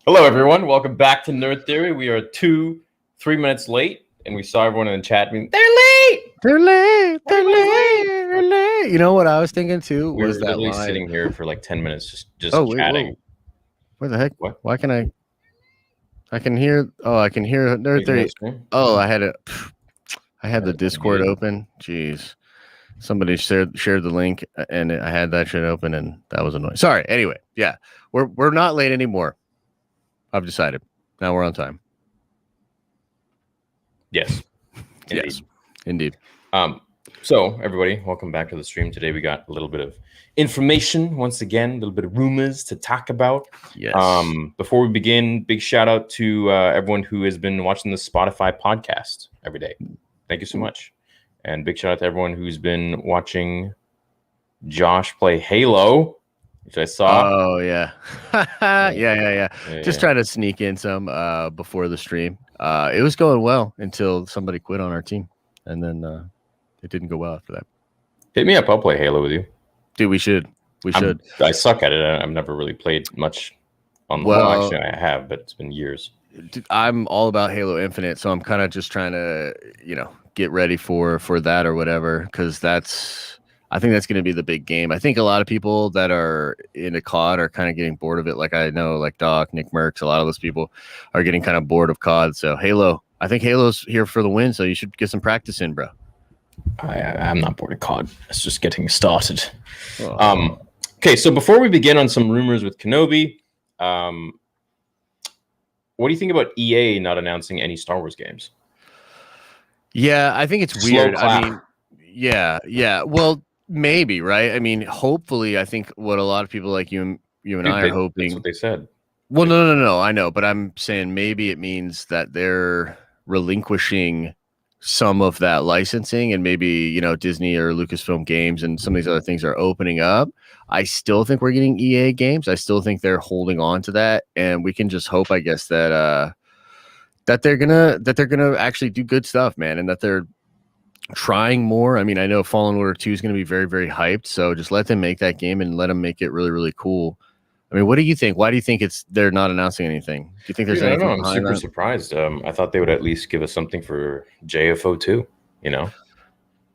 Hello, everyone. Welcome back to Nerd Theory. We are 3 minutes late, and we saw everyone in the chat being, they're late! They're late! They're late! They're late! You know what I was thinking too? We were Was that literally line? sitting here for like 10 minutes just Wait, chatting. whoa. Where the heck? What? Why can I can hear. Oh, I can hear Nerd Theory. Oh, I had the Discord open. Jeez. Somebody shared the link, and I had that shit open, and that was annoying. Sorry. Anyway, yeah, we're not late anymore. I've decided. Now we're on time. Yes. Yes. Indeed. So, everybody, welcome back to the stream. Today we got a little bit of information, once again, a little bit of rumors to talk about. Yes. Before we begin, big shout out to everyone who has been watching the Spotify podcast every day. Thank you so much. And big shout out to everyone who's been watching Josh play Halo, which I saw. Oh, yeah. Yeah. Just trying to sneak in some before the stream. It was going well until somebody quit on our team. And then it didn't go well after that. Hit me up. I'll play Halo with you. Dude, we should. I suck at it. I've never really played much. Well, actually, I have, but it's been years. Dude, I'm all about Halo Infinite, so I'm kind of just trying to, get ready for that or whatever, because I think that's going to be the big game. I think a lot of people that are into COD are kind of getting bored of it. Like I know, like Doc, Nick Merckx, a lot of those people are getting kind of bored of COD. So I think Halo's here for the win, so you should get some practice in, bro. I'm not bored of COD. It's just getting started. Oh. Okay, so before we begin on some rumors with Kenobi, what do you think about EA not announcing any Star Wars games? Yeah, I think it's weird. I mean, yeah. Well, maybe, right? I mean, hopefully, I think what a lot of people like you and I are hoping. That's what they said. Well, no, I know, but I'm saying maybe it means that they're relinquishing some of that licensing, and maybe Disney or Lucasfilm Games and some of these other things are opening up. I still think we're getting EA games. I still think they're holding on to that, and we can just hope, I guess, that they're gonna actually do good stuff, man, and that they're trying more. I mean, I know Fallen Order 2 is going to be very, very hyped, so just let them make that game and let them make it really, really cool. I mean, what do you think? Why do you think they're not announcing anything? Do you think there's anything? I don't know. I'm super surprised. I thought they would at least give us something for JFO 2,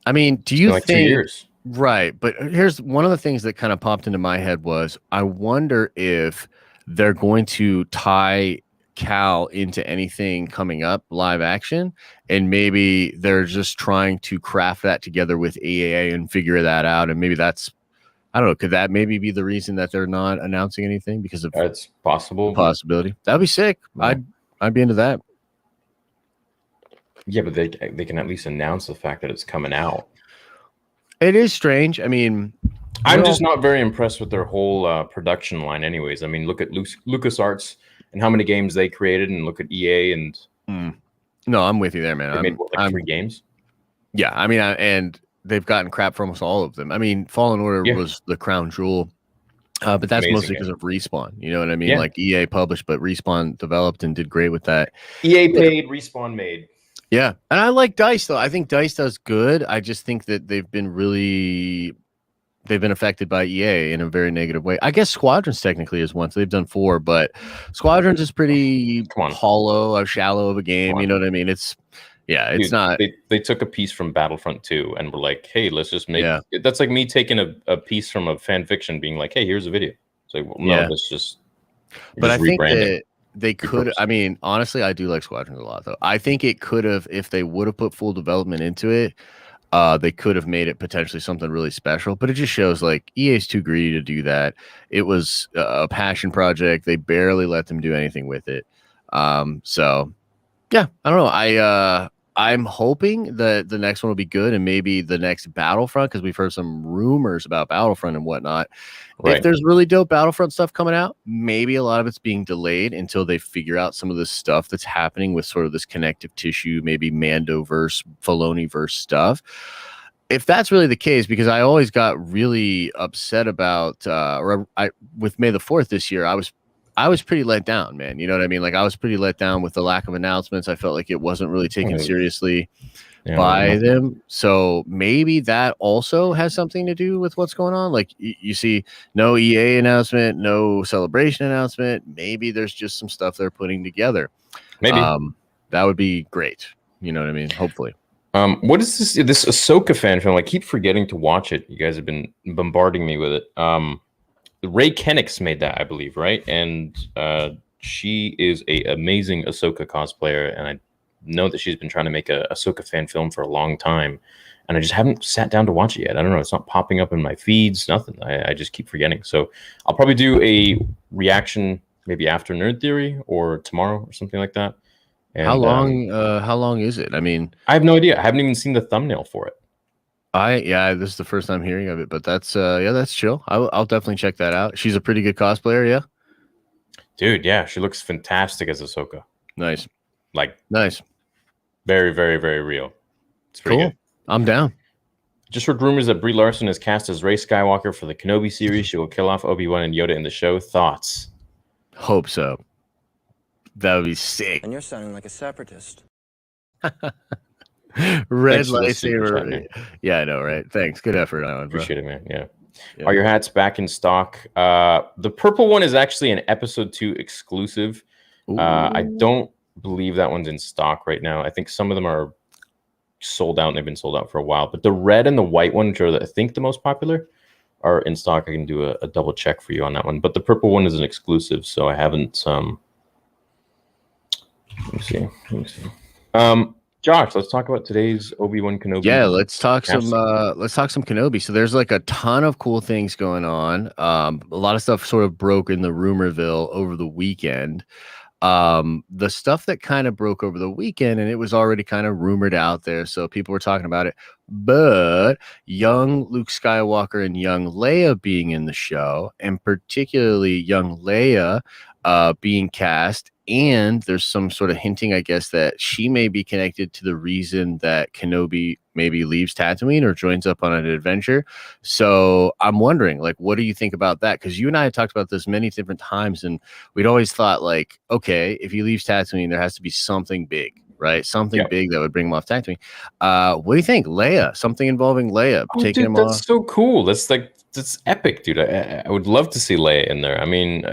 I mean, do you think 2 years? Right, but here's one of the things that kind of popped into my head was I wonder if they're going to tie Cal into anything coming up live action, and maybe they're just trying to craft that together with AAA and figure that out, and maybe that's, I don't know, could that maybe be the reason that they're not announcing anything because of it's possible possibility? That'd be sick. Yeah. I'd be into that. Yeah, but they can at least announce the fact that it's coming out. It is strange. I mean, I'm just not very impressed with their whole production line anyways. I mean, look at LucasArts and how many games they created, and look at EA and No, I'm with you there, man. They made 3 games. Yeah, I mean, and they've gotten crap for almost all of them. I mean, Fallen Order was the crown jewel, but that's amazing, mostly because of Respawn. You know what I mean? Like EA published, but Respawn developed and did great with that. EA paid, Respawn made. Yeah, and I like DICE though. I think DICE does good. I just think that they've been affected by EA in a very negative way. I guess Squadrons technically is one, so they've done 4, but Squadrons is pretty hollow, shallow of a game. You know what I mean? It's not. They took a piece from Battlefront 2 and were like, hey, let's just make it. That's like me taking a piece from a fan fiction, being like, hey, here's a video. It's like, well, no, let's just. But I think that they could. I mean, honestly, I do like Squadrons a lot, though. I think it could have, if they would have put full development into it, they could have made it potentially something really special. But it just shows like EA's too greedy to do that. It was a passion project. They barely let them do anything with it. So yeah, I don't know. I'm hoping that the next one will be good, and maybe the next Battlefront, because we've heard some rumors about Battlefront and whatnot. Right. If there's really dope Battlefront stuff coming out, maybe a lot of it's being delayed until they figure out some of this stuff that's happening with sort of this connective tissue, maybe Mandoverse, Filoni-verse stuff. If that's really the case, because I always got really upset about, with May the 4th this year, I was pretty let down, man. You know what I mean? Like I was pretty let down with the lack of announcements. I felt like it wasn't really taken seriously. by them. So maybe that also has something to do with what's going on. Like you see no EA announcement, no Celebration announcement. Maybe there's just some stuff they're putting together. Maybe that would be great. You know what I mean? Hopefully. What is this Ahsoka fan film? I keep forgetting to watch it. You guys have been bombarding me with it. Ray Kennick's made that, I believe, right? And she is a amazing Ahsoka cosplayer, and I know that she's been trying to make a Ahsoka fan film for a long time, and I just haven't sat down to watch it yet. I don't know. It's not popping up in my feeds, nothing. I just keep forgetting. So I'll probably do a reaction maybe after Nerd Theory or tomorrow or something like that. And, how long is it? I mean, I have no idea. I haven't even seen the thumbnail for it. This is the first time hearing of it, but that's that's chill. I'll definitely check that out. She's a pretty good cosplayer, yeah. Dude, yeah, she looks fantastic as Ahsoka. Nice, nice, very, very, very real. It's pretty cool. Good. I'm down. Just heard rumors that Brie Larson is cast as Rey Skywalker for the Kenobi series. She will kill off Obi-Wan and Yoda in the show. Thoughts? Hope so. That would be sick. And you're sounding like a separatist. Red lightsaber. Yeah, I know, right? Thanks. Good effort, Alan. Appreciate it, man. Yeah. Are your hats back in stock? The purple one is actually an episode 2 exclusive. I don't believe that one's in stock right now. I think some of them are sold out and they've been sold out for a while. But the red and the white one, which are I think the most popular, are in stock. I can do a double check for you on that one. But the purple one is an exclusive, so I haven't. Let me see. Josh, let's talk about today's Obi-Wan Kenobi. Yeah, let's talk some Kenobi. So there's like a ton of cool things going on. A lot of stuff sort of broke in the rumorville over the weekend. The stuff that kind of broke over the weekend, and it was already kind of rumored out there, so people were talking about it, but young Luke Skywalker and young Leia being in the show, and particularly young Leia being cast, and there's some sort of hinting, I guess, that she may be connected to the reason that Kenobi maybe leaves Tatooine or joins up on an adventure. So I'm wondering, like, what do you think about that? Because you and I had talked about this many different times, and we'd always thought, like, okay, if he leaves Tatooine, there has to be something big, right? Something big that would bring him off Tatooine. What do you think? Leia, something involving Leia taking him off. That's so cool. That's epic, dude. I would love to see Leia in there. I mean,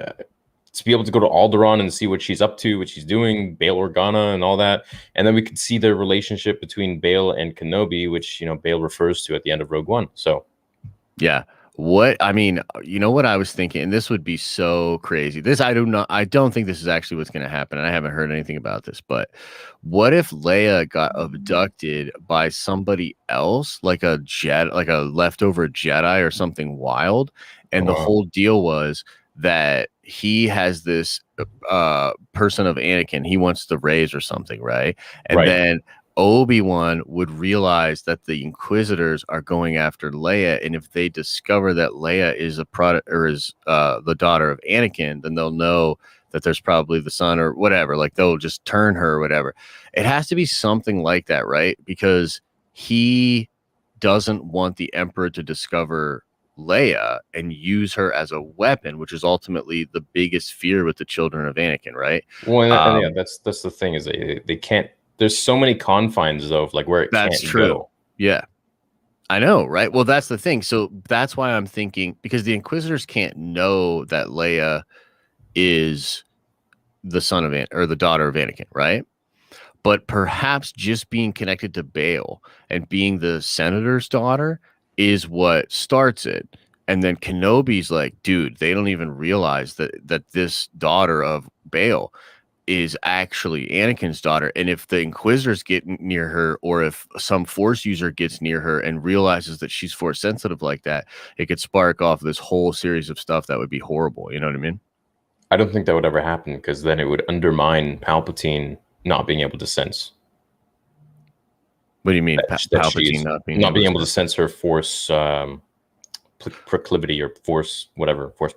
to be able to go to Alderaan and see what she's up to, what she's doing, Bail Organa and all that. And then we could see the relationship between Bail and Kenobi, which, Bail refers to at the end of Rogue One. So, yeah. What I was thinking, and this would be so crazy. I don't think this is actually what's going to happen. And I haven't heard anything about this, but what if Leia got abducted by somebody else, like a leftover Jedi or something wild? And the whole deal was that he has this person of Anakin he wants to raise or something, right? And then Obi-Wan would realize that the Inquisitors are going after Leia, and if they discover that Leia is a product or is the daughter of Anakin, then they'll know that there's probably the son or whatever. Like, they'll just turn her or whatever. It has to be something like that, right? Because he doesn't want the Emperor to discover Leia and use her as a weapon, which is ultimately the biggest fear with the children of Anakin, right? Well, yeah, that's the thing, is they can't. There's so many confines though, of like where it that's can't true. Go. Yeah, I know, right? Well, that's the thing. So that's why I'm thinking, because the Inquisitors can't know that Leia is the son of or the daughter of Anakin, right? But perhaps just being connected to Bail and being the senator's daughter is what starts it. And then Kenobi's like, dude, they don't even realize that this daughter of Bail is actually Anakin's daughter. And if the Inquisitors get near her, or if some Force user gets near her and realizes that she's Force sensitive like that, it could spark off this whole series of stuff that would be horrible. You know what I mean? I don't think that would ever happen, because then it would undermine Palpatine not being able to sense. What do you mean? Palpatine not being able to sense her Force proclivity or Force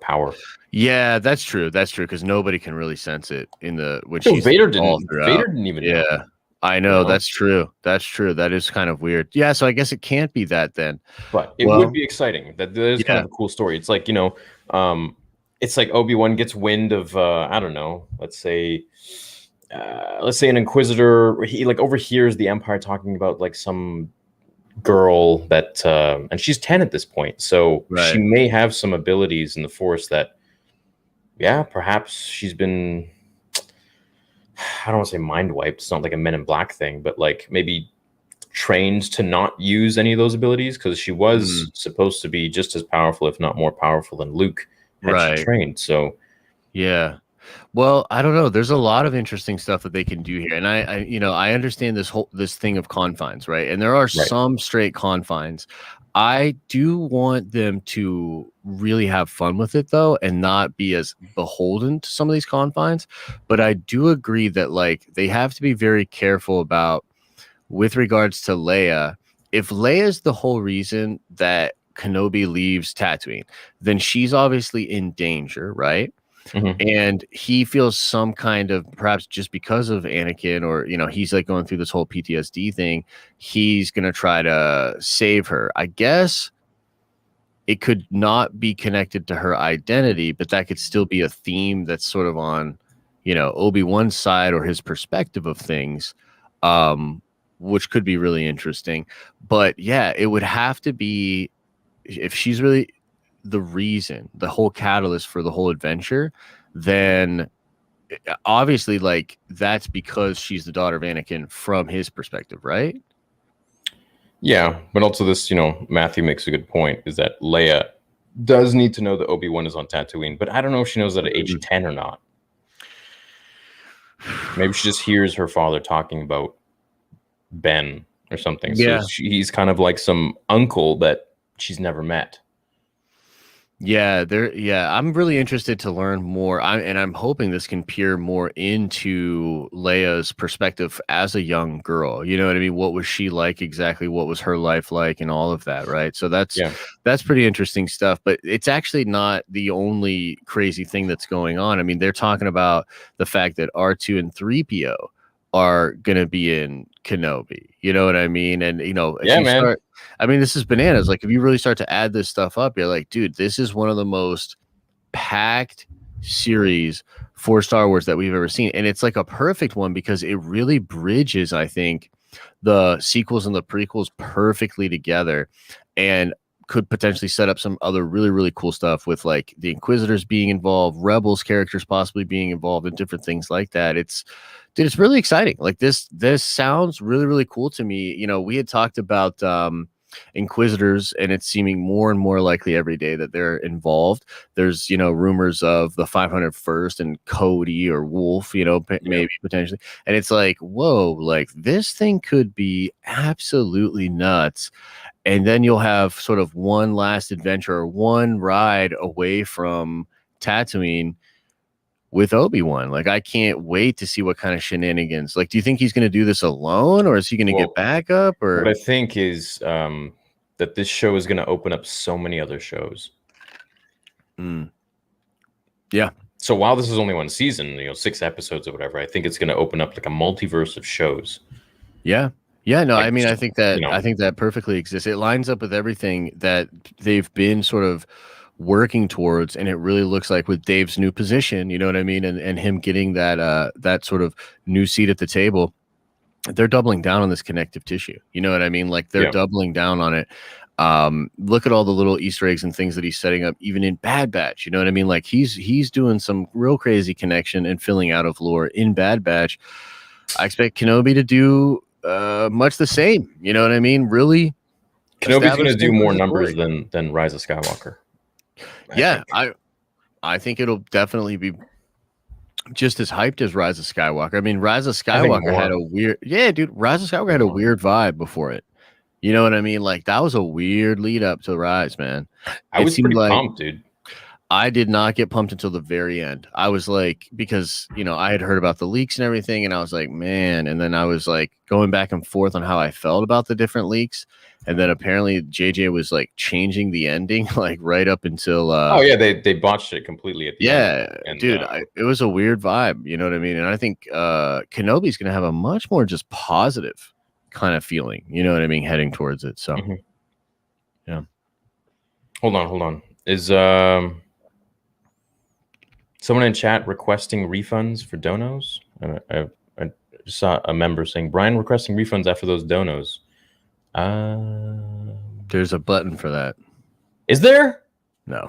power. Yeah, that's true. That's true, because nobody can really sense it in the which Vader didn't even know. Yeah, I know. That's true. That's true. That is kind of weird. Yeah, so I guess it can't be that then. But it would be exciting. That is kind of a cool story. It's like, it's like Obi-Wan gets wind of I don't know, let's say let's say an Inquisitor, he like overhears the Empire talking about like some girl that, and she's 10 at this point, so she may have some abilities in the Force that, yeah, perhaps she's been, I don't want to say mind wiped. It's not like a Men in Black thing, but like maybe trained to not use any of those abilities, because she was supposed to be just as powerful, if not more powerful, than Luke had she trained. So yeah. Well, I don't know. There's a lot of interesting stuff that they can do here, and I understand this thing of confines, right? And there are some straight confines. I do want them to really have fun with it, though, and not be as beholden to some of these confines. But I do agree that like they have to be very careful about, with regards to Leia. If Leia's the whole reason that Kenobi leaves Tatooine, then she's obviously in danger, right? And he feels some kind of, perhaps just because of Anakin, or he's like going through this whole PTSD thing, he's gonna try to save her. I guess it could not be connected to her identity, but that could still be a theme that's sort of on Obi-Wan's side, or his perspective of things, which could be really interesting. But yeah, it would have to be, if she's really the reason, the whole catalyst for the whole adventure, then obviously like that's because she's the daughter of Anakin from his perspective, right? Yeah, but also this, Matthew makes a good point, is that Leia does need to know that Obi-Wan is on Tatooine, but I don't know if she knows that at age 10 or not. Maybe she just hears her father talking about Ben or something. So he's kind of like some uncle that she's never met. Yeah, I'm really interested to learn more. I'm hoping this can peer more into Leia's perspective as a young girl. You know what I mean? What was she like exactly? What was her life like, and all of that, right? So that's pretty interesting stuff. But it's actually not the only crazy thing that's going on. I mean, they're talking about the fact that R2 and 3PO are gonna be in Kenobi. You know what I mean? And this is bananas. Like, if you really start to add this stuff up, you're like, dude, this is one of the most packed series for Star Wars that we've ever seen. And it's like a perfect one because it really bridges, I think, the sequels and the prequels perfectly together, and could potentially set up some other really, really cool stuff with like the Inquisitors being involved, Rebels characters possibly being involved, and different things like that. It's really exciting. Like this sounds really, really cool to me. We had talked about Inquisitors, and it's seeming more and more likely every day that they're involved. There's rumors of the 501st and Cody or Wolf, maybe potentially, and it's like, whoa, like this thing could be absolutely nuts. And then you'll have sort of one last adventure, or one ride away from Tatooine with Obi-Wan. Like, I can't wait to see what kind of shenanigans. Like, do you think he's going to do this alone, or is he going to get backup? Or what I think is that this show is going to open up so many other shows. Yeah. So while this is only one season, 6 episodes or whatever, I think it's going to open up like a multiverse of shows. Yeah. Yeah, no, I mean, I think that perfectly exists. It lines up with everything that they've been sort of working towards, and it really looks like with Dave's new position, you know what I mean, and him getting that sort of new seat at the table, they're doubling down on this connective tissue. You know what I mean? Like, they're doubling down on it. Look at all the little Easter eggs and things that he's setting up, even in Bad Batch. You know what I mean? Like, he's doing some real crazy connection and filling out of lore in Bad Batch. I expect Kenobi to do much the same. You know what I mean? Really, Kenobi's going to do more numbers than Rise of Skywalker. I think it'll definitely be just as hyped as Rise of Skywalker. I mean, Rise of Skywalker had a weird, Rise of Skywalker had a weird vibe before it. You know what I mean? Like, that was a weird lead up to Rise, man. I was pretty pumped, dude. I did not get pumped until the very end. I was like, because, I had heard about the leaks and everything, and I was like, man. And then I was like going back and forth on how I felt about the different leaks. And then apparently JJ was like changing the ending, like right up until. They botched it completely at the end. And, dude, it was a weird vibe. You know what I mean? And I think Kenobi's going to have a much more just positive kind of feeling. You know what I mean? Heading towards it. So, yeah. Hold on. Is someone in chat requesting refunds for donos? Just saw a member saying, Brian requesting refunds after those donos. There's a button for that. Is there? No.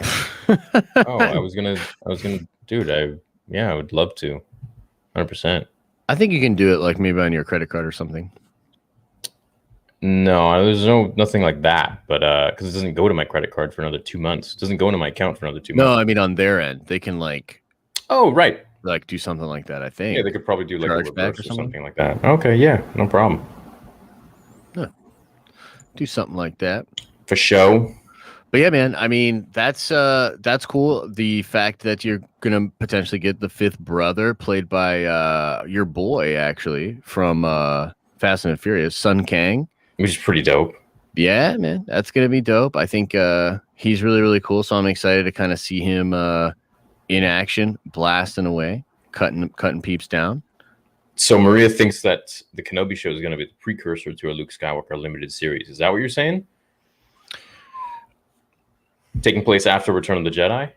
Oh, I was gonna, dude. I would love to. 100%. I think you can do it like maybe on your credit card or something. No, there's nothing like that. But because it doesn't go to my credit card for another 2 months. It doesn't go into my account for another 2 months. No, I mean on their end, they can like. Oh, right. Like do something like that. I think. Yeah, they could probably do like charge a back reverse or something like that. Okay, yeah, no problem. Yeah. Do something like that for show. But yeah, man, I mean, that's cool. The fact that you're gonna potentially get the fifth brother played by your boy, actually, from Fast and Furious, Sun Kang, which is pretty dope. Yeah, man, that's gonna be dope. I think he's really, really cool. So I'm excited to kind of see him in action, blasting away, cutting peeps down. So Maria thinks that the Kenobi show is going to be the precursor to a Luke Skywalker limited series. Is that what you're saying? Taking place after Return of the Jedi?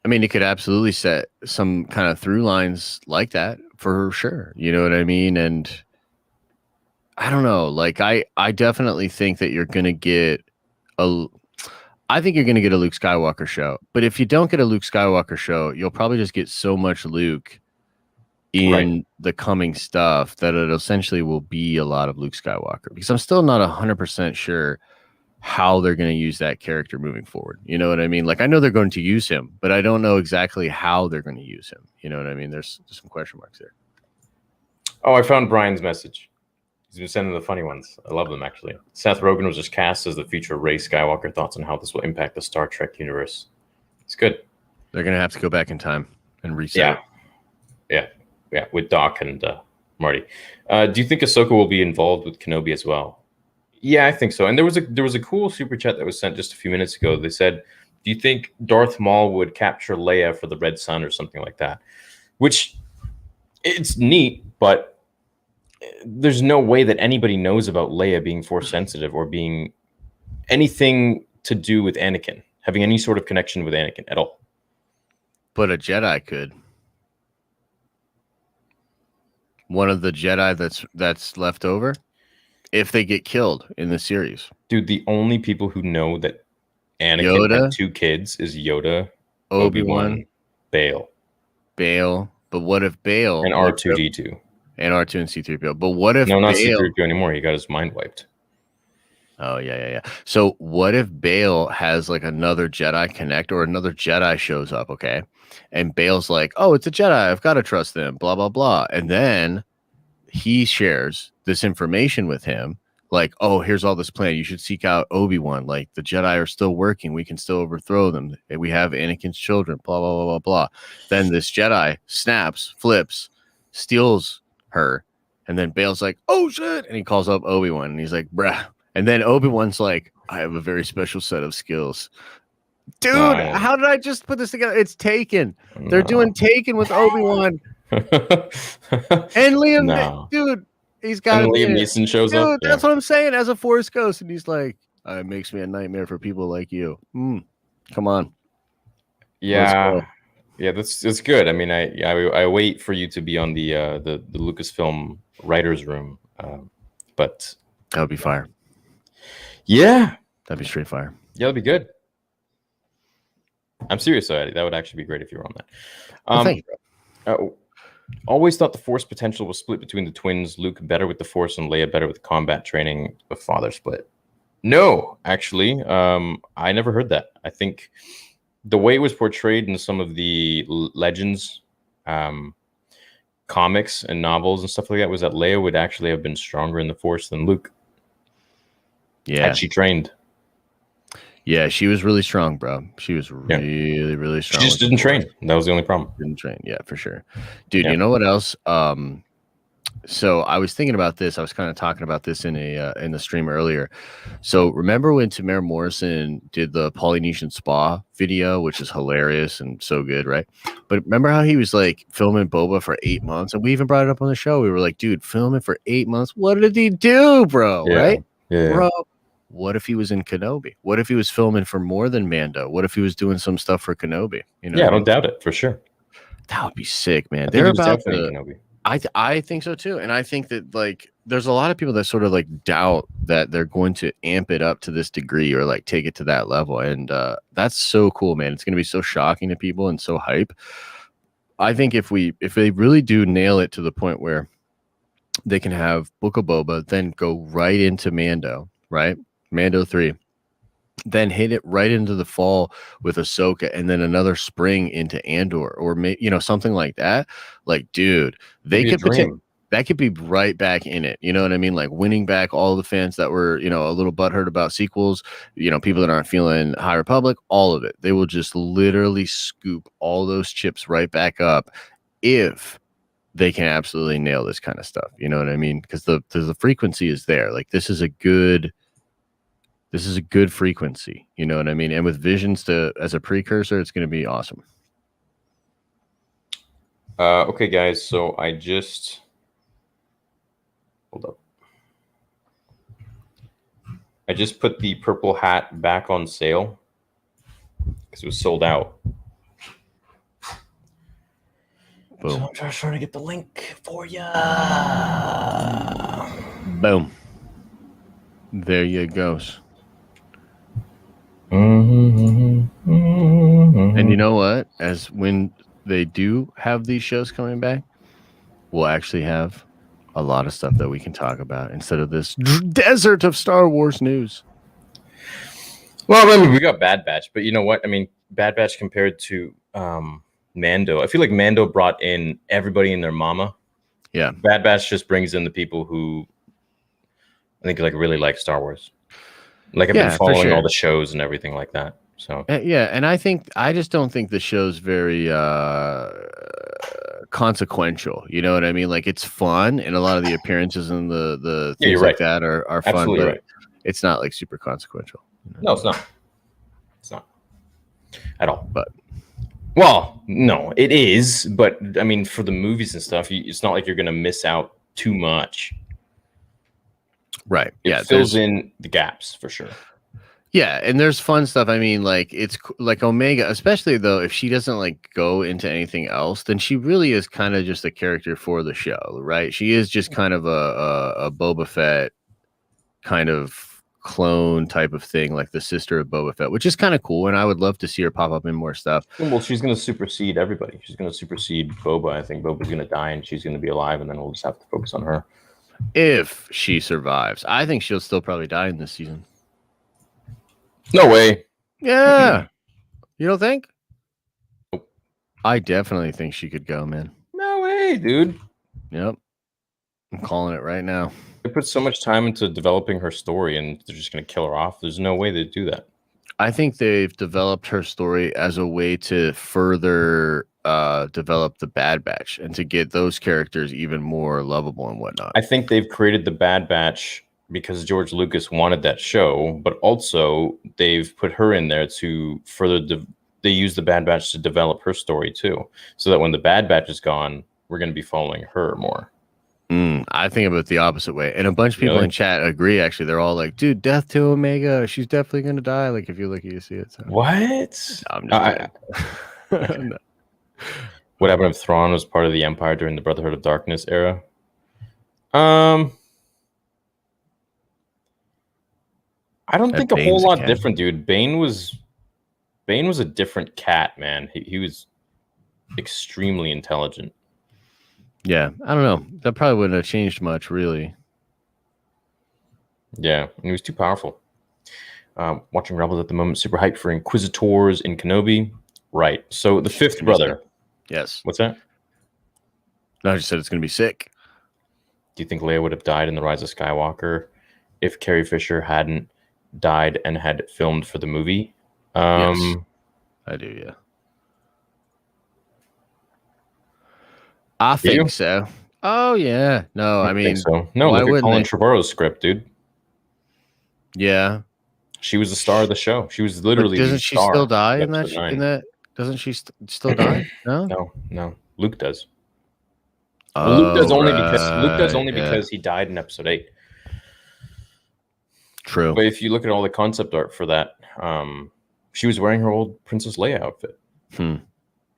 I mean, it could absolutely set some kind of through lines like that for sure. You know what I mean? And I don't know. Like, I definitely think that you're going to get I think you're going to get a Luke Skywalker show. But if you don't get a Luke Skywalker show, you'll probably just get so much Luke in the coming stuff that it essentially will be a lot of Luke Skywalker, because I'm still not 100% sure how they're going to use that character moving forward. You know what I mean? Like, I know they're going to use him, but I don't know exactly how they're going to use him. You know what I mean? There's some question marks there. Oh, I found Brian's message. He's been sending the funny ones. I love them, actually. Seth Rogen was just cast as the future Rey Skywalker. Thoughts on how this will impact the Star Trek universe? It's good. They're going to have to go back in time and reset. Yeah, with Doc and Marty. Do you think Ahsoka will be involved with Kenobi as well? Yeah, I think so. And there was a cool super chat that was sent just a few minutes ago. They said, do you think Darth Maul would capture Leia for the Red Sun or something like that? Which, it's neat, but there's no way that anybody knows about Leia being Force sensitive or being anything to do with Anakin, having any sort of connection with Anakin at all. But a Jedi could. One of the Jedi that's left over, if they get killed in the series. Dude, the only people who know that Anakin had 2 kids is Yoda, Obi-Wan, Bail. But what if Bail and R2D2 and R2 and C-3PO? But what if not Bail... C-3PO anymore? He got his mind wiped. Oh yeah. So what if Bail has like another Jedi connect, or another Jedi shows up? Okay. And Bale's like, oh, it's a Jedi. I've got to trust them, blah, blah, blah. And then he shares this information with him. Like, oh, here's all this plan. You should seek out Obi-Wan. Like, the Jedi are still working. We can still overthrow them. We have Anakin's children, blah, blah, blah, blah, blah. Then this Jedi snaps, flips, steals her. And then Bale's like, oh, shit. And he calls up Obi-Wan. And he's like, bruh. And then Obi-Wan's like, I have a very special set of skills. Dude, how did I just put this together? It's Taken. They're doing Taken with Obi-Wan. And Liam, dude, he's got Liam Neeson shows up. That's what I'm saying, as a Force ghost. And he's like, it makes me a nightmare for people like you. Come on. Yeah. Yeah, that's good. I mean, I wait for you to be on the Lucasfilm writers' room. But that would be fire. Yeah. That'd be straight fire. Yeah, that'd be good. I'm serious, though. That would actually be great if you were on that. Thank you, always thought the Force potential was split between the twins. Luke better with the Force and Leia better with combat training. The father split. No, actually, I never heard that. I think the way it was portrayed in some of the Legends comics and novels and stuff like that was that Leia would actually have been stronger in the Force than Luke. Yeah, had she trained. Yeah, she was really strong, bro. She was really, really strong. She just didn't train. That was the only problem. Didn't train. Yeah, for sure. Dude, you know what else? So I was thinking about this. I was kind of talking about this in the stream earlier. So remember when Tamara Morrison did the Polynesian Spa video, which is hilarious and so good, right? But remember how he was like filming Boba for 8 months? And we even brought it up on the show. We were like, dude, filming for 8 months. What did he do, bro? Yeah. Right? Yeah. Bro. What if he was in Kenobi? What if he was filming for more than Mando? What if he was doing some stuff for Kenobi? You know, yeah, I don't doubt it for sure. That would be sick, man. They're about to. I think so too, and I think that like there's a lot of people that sort of like doubt that they're going to amp it up to this degree or like take it to that level, and that's so cool, man. It's going to be so shocking to people and so hype. I think if they really do nail it to the point where they can have Book of Boba, then go right into Mando, right? Mando 3. Then hit it right into the fall with Ahsoka, and then another spring into Andor, or something like that. Like, dude, they could that could be right back in it. You know what I mean? Like winning back all the fans that were, a little butthurt about sequels, people that aren't feeling High Republic, all of it. They will just literally scoop all those chips right back up if they can absolutely nail this kind of stuff. You know what I mean? Because the frequency is there. Like this is a good frequency. You know what I mean? And with Visions as a precursor, it's going to be awesome. Okay, guys. So I just hold up. I just put the purple hat back on sale because it was sold out. Boom. So I'm just trying to get the link for you. Boom. There you goes. And And you know what? As when they do have these shows coming back, we'll actually have a lot of stuff that we can talk about instead of this desert of Star Wars news. Well, I mean, we got Bad Batch, but you know what? I mean, Bad Batch compared to Mando, I feel like Mando brought in everybody and their mama. Yeah. Bad Batch just brings in the people who I think like really like Star Wars. Like I've been following all the shows and everything like that. So yeah, and I just don't think the show's very consequential. You know what I mean? Like it's fun, and a lot of the appearances and the things like that are fun, absolutely, but it's not like super consequential. No, it's not. It's not at all. But well, no, it is. But I mean, for the movies and stuff, it's not like you're gonna miss out too much. Right. It fills in the gaps for sure. Yeah, and there's fun stuff. I mean, like it's like Omega, especially though, if she doesn't like go into anything else, then she really is kind of just a character for the show, right? She is just kind of a Boba Fett kind of clone type of thing, like the sister of Boba Fett, which is kind of cool, and I would love to see her pop up in more stuff. Well, she's going to supersede everybody. She's going to supersede Boba. I think Boba's going to die, and she's going to be alive, and then we'll just have to focus on her. If she survives. I think she'll still probably die in this season. No way. Yeah. You don't think? Nope. I definitely think she could go, man. No way, dude. Yep. I'm calling it right now. They put so much time into developing her story, and they're just going to kill her off. There's no way they'd do that. I think they've developed her story as a way to further develop the Bad Batch and to get those characters even more lovable and whatnot. I think they've created the Bad Batch because George Lucas wanted that show, but also they've put her in there to further. They use the Bad Batch to develop her story too, so that when the Bad Batch is gone, we're going to be following her more. I think about it the opposite way, and a bunch of people in chat agree. Actually, they're all like, "Dude, death to Omega. She's definitely going to die." Like if you're lucky to see it. So. What? No, I'm just no. What happened if Thrawn was part of the Empire during the Brotherhood of Darkness era? I don't think a whole lot different, dude. Bane was a different cat, man. He was extremely intelligent. Yeah, I don't know. That probably wouldn't have changed much, really. Yeah, and he was too powerful. Watching Rebels at the moment, super hyped for Inquisitors in Kenobi. Right. So the fifth brother. Yes. What's that? No, I just said it's going to be sick. Do you think Leia would have died in The Rise of Skywalker if Carrie Fisher hadn't died and had filmed for the movie? Yes, I do, yeah. I think so. Oh, yeah. No, I mean... so. No, look at Colin Trevorrow's script, dude. Yeah. She was the star of the show. She was literally doesn't she still die in that? Doesn't she still die? No? No. Luke does. Oh, Luke does only because he died in episode 8. True. But if you look at all the concept art for that, she was wearing her old Princess Leia outfit. That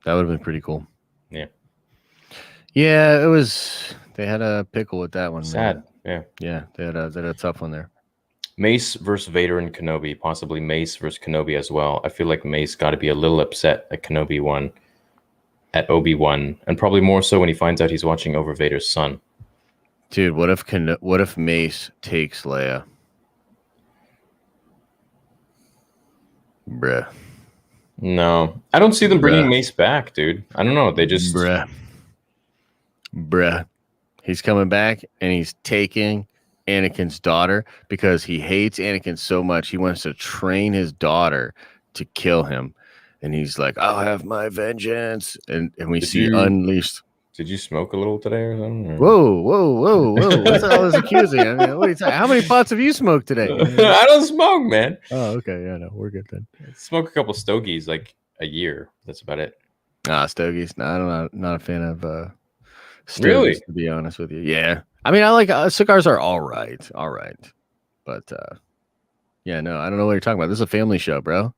would have been pretty cool. Yeah. Yeah, it was. They had a pickle with that one. Sad. Man. Yeah. They had a tough one there. Mace versus Vader and Kenobi, possibly Mace versus Kenobi as well. I feel like Mace got to be a little upset that Kenobi won at Obi-Wan, and probably more so when he finds out he's watching over Vader's son. Dude, what if Mace takes Leia? Bruh. No, I don't see them bringing Mace back, dude. I don't know. They just bruh. He's coming back and he's taking Anakin's daughter because he hates Anakin so much. He wants to train his daughter to kill him. And he's like, I'll have my vengeance. And we see Unleashed. Did you smoke a little today or something? Or? Whoa. What's all this accusing? I mean, what are you talking? How many pots have you smoked today? I don't smoke, man. Oh, okay. Yeah, no, we're good then. I smoke a couple stogies like a year. That's about it. Stogies. No, I'm not a fan of stogies, really, to be honest with you. Yeah. I mean, I like cigars are all right. But yeah, no, I don't know what you're talking about. This is a family show, bro.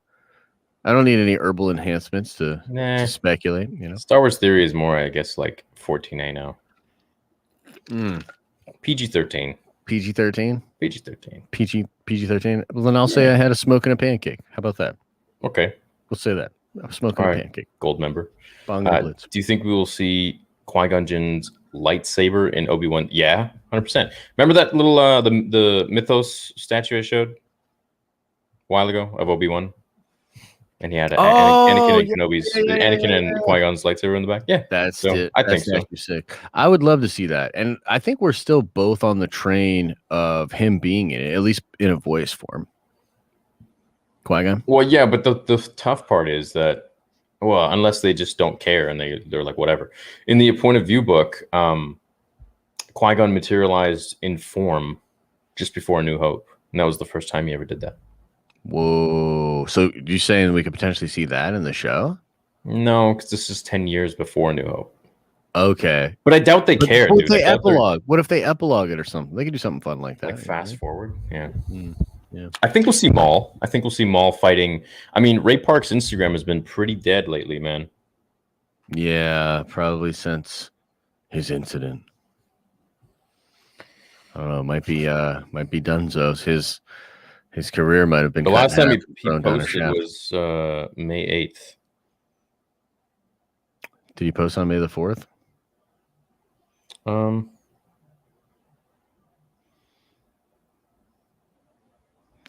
I don't need any herbal enhancements to speculate. You know, Star Wars Theory is more, I guess, like 14A now. PG-13. PG-13. PG-13. PG-13. Well, then I'll say I had a smoke and a pancake. How about that? Okay, we'll say that. I'm smoking a pancake. Gold member. Do you think we will see Qui Gon Jinn's lightsaber in Obi-Wan? Yeah, 100%. Remember that little the Mythos statue I showed a while ago of Obi-Wan? And he had Anakin and Kenobi's Anakin and Qui-Gon's lightsaber in the back. Yeah, that's it. I think so. Sick. I would love to see that, and I think we're still both on the train of him being in it, at least in a voice form. Qui-Gon. Well, yeah, but the tough part is that, well, unless they just don't care and they're like whatever. In the Point of View book, Qui-Gon materialized in form just before A New Hope, and that was the first time he ever did that. Whoa! So you're saying we could potentially see that in the show? No, because this is 10 years before New Hope. Okay, but I doubt they care. What if they epilogue? What if they epilogue it or something? They could do something fun like that, like fast forward. Yeah. Yeah. I think we'll see Maul. I think we'll see Maul fighting. I mean, Ray Park's Instagram has been pretty dead lately, man. Yeah, probably since his incident. I don't know. Might be Dunzo's. His career might have been. The last time he posted was May 8th. Did he post on May the 4th?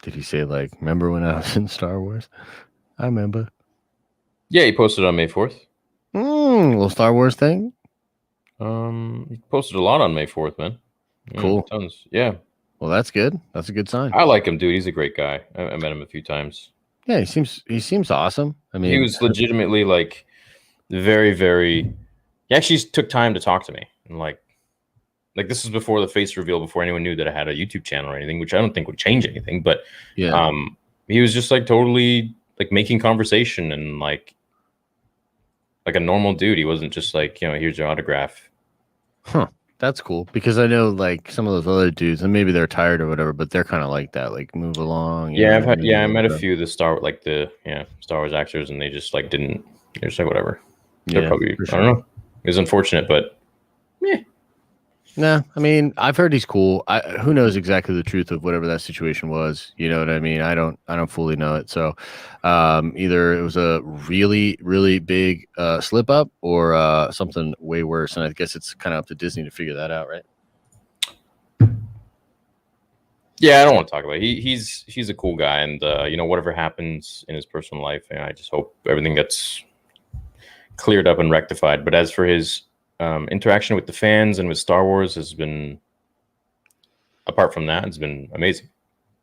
Did he say like, remember when I was in Star Wars? I remember. Yeah, he posted on May 4th. Little Star Wars thing. He posted a lot on May 4th, man. Cool. Tons. Yeah. Well, that's good. That's a good sign. I like him, dude. He's a great guy. I met him a few times. Yeah, he seems awesome. I mean, he was legitimately like very, very. He actually took time to talk to me, and like this was before the face reveal, before anyone knew that I had a YouTube channel or anything, which I don't think would change anything. But yeah, he was just like totally like making conversation and like a normal dude. He wasn't just like, here's your autograph. Huh. That's cool, because I know like some of those other dudes, and maybe they're tired or whatever, but they're kind of like that, like move along. Yeah, I met a few of the Star Wars actors, and they just like didn't. They're just like whatever. They're probably sure. I don't know. It was unfortunate, but yeah. No, I mean, I've heard he's cool. Who knows exactly the truth of whatever that situation was? You know what I mean? I don't fully know it. So, either it was a really, really big slip up, or something way worse. And I guess it's kind of up to Disney to figure that out, right? Yeah, I don't want to talk about it. He's a cool guy, and whatever happens in his personal life, I just hope everything gets cleared up and rectified. But as for his interaction with the fans and with Star Wars has been, apart from that, it's been amazing.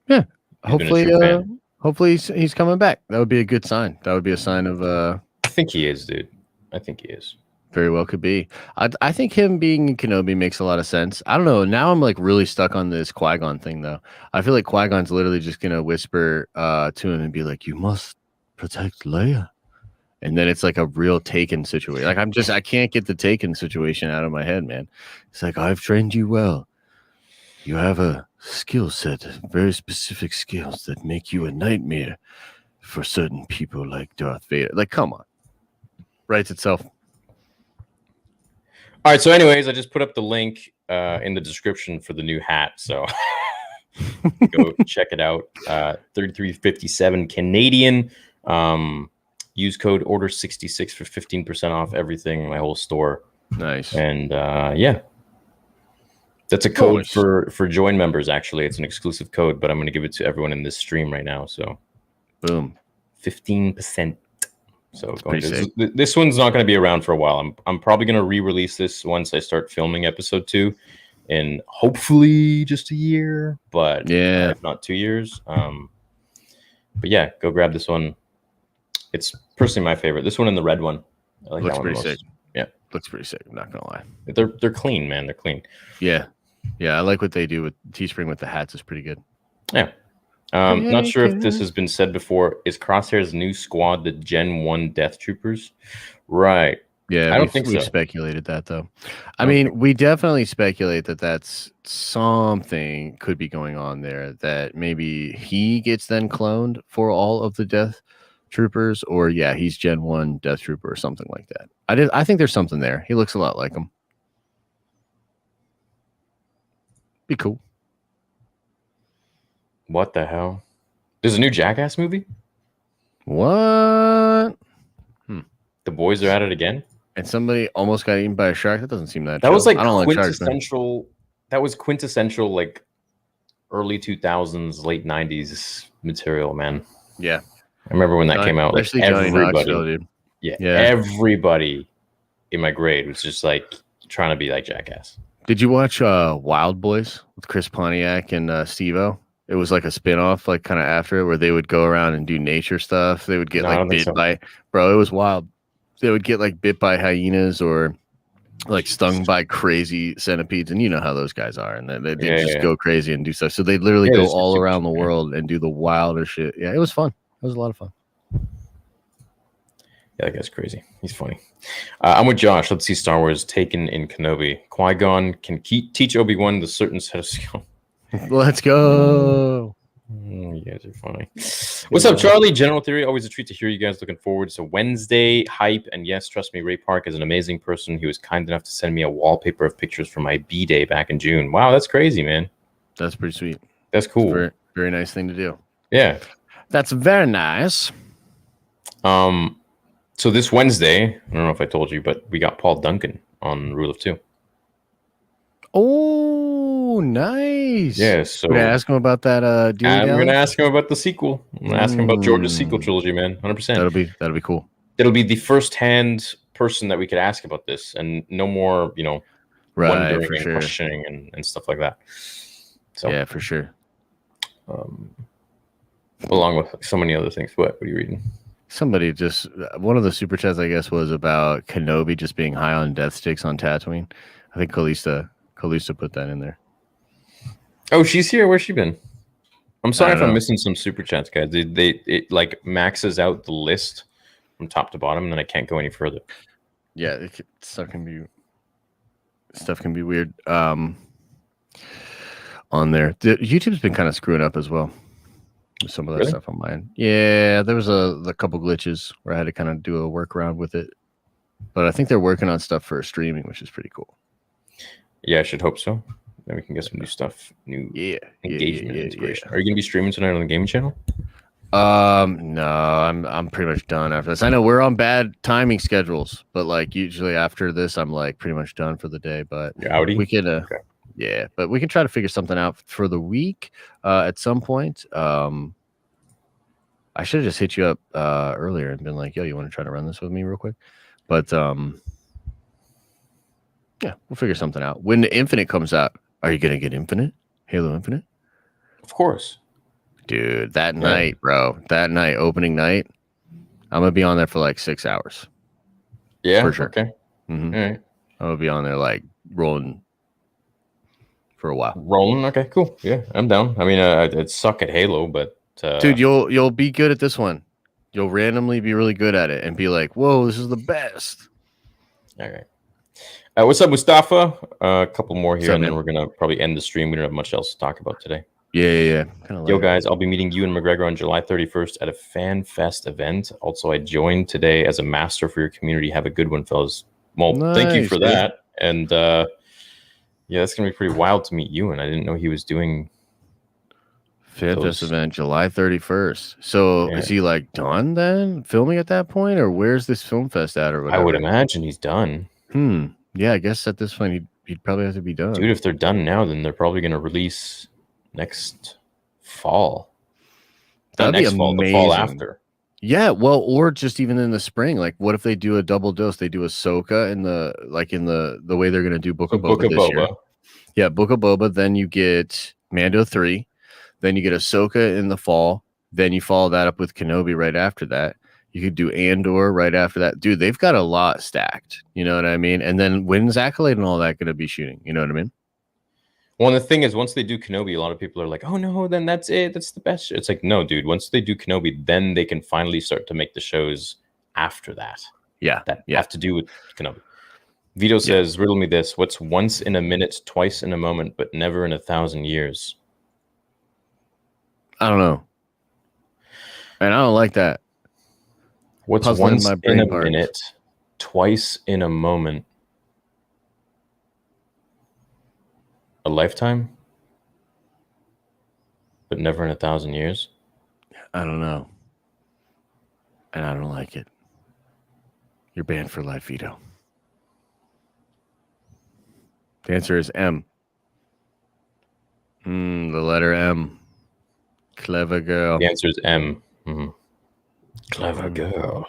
Yeah, hopefully he's coming back. That would be a good sign. That would be a sign of. I think he is, dude. I think he is. Very well could be. I think him being in Kenobi makes a lot of sense. I don't know. Now I'm like really stuck on this Qui-Gon thing, though. I feel like Qui-Gon's literally just gonna whisper to him and be like, "You must protect Leia." And then it's like a real Taken situation. Like I can't get the Taken situation out of my head, man. It's like, I've trained you well. You have a skill set, very specific skills that make you a nightmare for certain people like Darth Vader. Like, come on. Writes itself. All right. So, anyways, I just put up the link in the description for the new hat. So go check it out. 33.57 Canadian. Use code order66 for 15% off everything, my whole store. Nice. And yeah, that's a code for join members. Actually, it's an exclusive code, but I'm going to give it to everyone in this stream right now. So, boom, 15%. So this one's not going to be around for a while. I'm probably going to re-release this once I start filming episode 2, in hopefully just a year, but if not 2 years. But yeah, go grab this one. It's personally my favorite. This one and the red one. I like looks that one pretty most. sick. Yeah, looks pretty sick. I'm not gonna lie. They're clean, man. They're clean. Yeah, yeah. I like what they do with Teespring with the hats. Is pretty good. Yeah. Not sure if this has been said before. Is Crosshair's new squad the Gen 1 Death Troopers? Right. Yeah, I don't think we speculated that though. I mean, we definitely speculate that that's something could be going on there. That maybe he gets then cloned for all of the Death Troopers, or he's Gen 1 Death Trooper or something like that. I think there's something there. He looks a lot like him. Be cool. What the hell? There's a new Jackass movie? What? The boys are at it again? And somebody almost got eaten by a shark? That doesn't seem that was like I don't quintessential. Like sharks, that was quintessential, like early 2000s, late 90s material, man. Yeah. I remember when that came out. Like everybody, dude. Yeah, everybody in my grade was just like trying to be like Jackass. Did you watch Wild Boys with Chris Pontiac and Steve-O? It was like a spinoff, like kind of after it, where they would go around and do nature stuff. They would get bit by, bro, it was wild. They would get like bit by hyenas or like stung by crazy centipedes, and you know how those guys are, and they just go crazy and do stuff. So they literally go all around the world and do the wildest shit. Yeah, it was fun. It was a lot of fun. Yeah, that guy's crazy. He's funny. I'm with Josh. Let's see Star Wars taken in Kenobi. Qui Gon can teach Obi-Wan the certain set of skills. Let's go. You guys are funny. What's up, Charlie? General Theory. Always a treat to hear you guys. Looking forward to Wednesday hype. And yes, trust me, Ray Park is an amazing person. He was kind enough to send me a wallpaper of pictures from my B-Day back in June. Wow, that's crazy, man. That's pretty sweet. That's cool. Very, very nice thing to do. Yeah. That's very nice. So this Wednesday, I don't know if I told you, but we got Paul Duncan on Rule of Two. Oh, nice. Yeah, so we're gonna ask him about that I'm gonna ask him about the sequel. I'm gonna ask him about George's sequel trilogy, man. 100%. That'll be cool. It'll be the first-hand person that we could ask about this, and no more, wondering and questioning and stuff like that. So yeah, for sure. Along with so many other things. What are you reading? Somebody just, one of the super chats, I guess, was about Kenobi just being high on death sticks on Tatooine. I think Kalista put that in there. Oh, she's here. Where's she been? I'm sorry if I'm missing some super chats, guys. It like maxes out the list from top to bottom, and then I can't go any further. Yeah, stuff can be weird. On there, YouTube's been kind of screwing up as well. Some of that stuff on mine. Yeah, there was a couple glitches where I had to kind of do a workaround with it. But I think they're working on stuff for streaming, which is pretty cool. Yeah, I should hope so. Then we can get some new stuff, engagement integration. Yeah. Are you going to be streaming tonight on the gaming channel? No, I'm pretty much done after this. I know we're on bad timing schedules, but like usually after this, I'm like pretty much done for the day. But we could, yeah, but we can try to figure something out for the week at some point. I should have just hit you up earlier and been like, yo, you want to try to run this with me real quick? But yeah, we'll figure something out. When the Infinite comes out, are you going to get Infinite? Halo Infinite? Of course. Dude, that night, bro, opening night, I'm going to be on there for like 6 hours. Yeah, for sure. Okay. Mm-hmm. All right. I'm going to be on there like rolling for a while. Rolling? Okay, cool. Yeah, I'm down. I mean, I'd suck at Halo, but... Dude, you'll be good at this one. You'll randomly be really good at it and be like, whoa, this is the best. All right. What's up, Mustafa? A couple more here, and then we're going to probably end the stream. We don't have much else to talk about today. Yeah. Yo, guys, I'll be meeting you and McGregor on July 31st at a Fanfest event. Also, I joined today as a master for your community. Have a good one, fellas. Well, thank you for that. And yeah, that's gonna be pretty wild to meet Ewan. I didn't know he was doing Fanfest event July 31st. So is he like done then filming at that point, or where's this film fest at, or whatever? I would imagine he's done. Yeah, I guess at this point he'd probably have to be done. Dude, if they're done now, then they're probably gonna release next fall. That'd be amazing. The fall after. Yeah, well, or just even in the spring. Like, what if they do a double dose? They do Ahsoka in the way they're gonna do Book of Boba this year. Yeah, Book of Boba. Then you get Mando 3. Then you get Ahsoka in the fall. Then you follow that up with Kenobi right after that. You could do Andor right after that. Dude, they've got a lot stacked. You know what I mean? And then when's Accolade and all that going to be shooting? You know what I mean? Well, the thing is, once they do Kenobi, a lot of people are like, oh, no, then that's it. That's the best. It's like, no, dude. Once they do Kenobi, then they can finally start to make the shows after that. Yeah. That have to do with Kenobi. Vito says, riddle me this. What's once in a minute, twice in a moment, but never in 1,000 years? I don't know. And I don't like that. What's once in a minute, twice in a moment? A lifetime? But never in 1,000 years? I don't know. And I don't like it. You're banned for life, Vito. The answer is M. The letter M. Clever girl. The answer is M. Clever girl.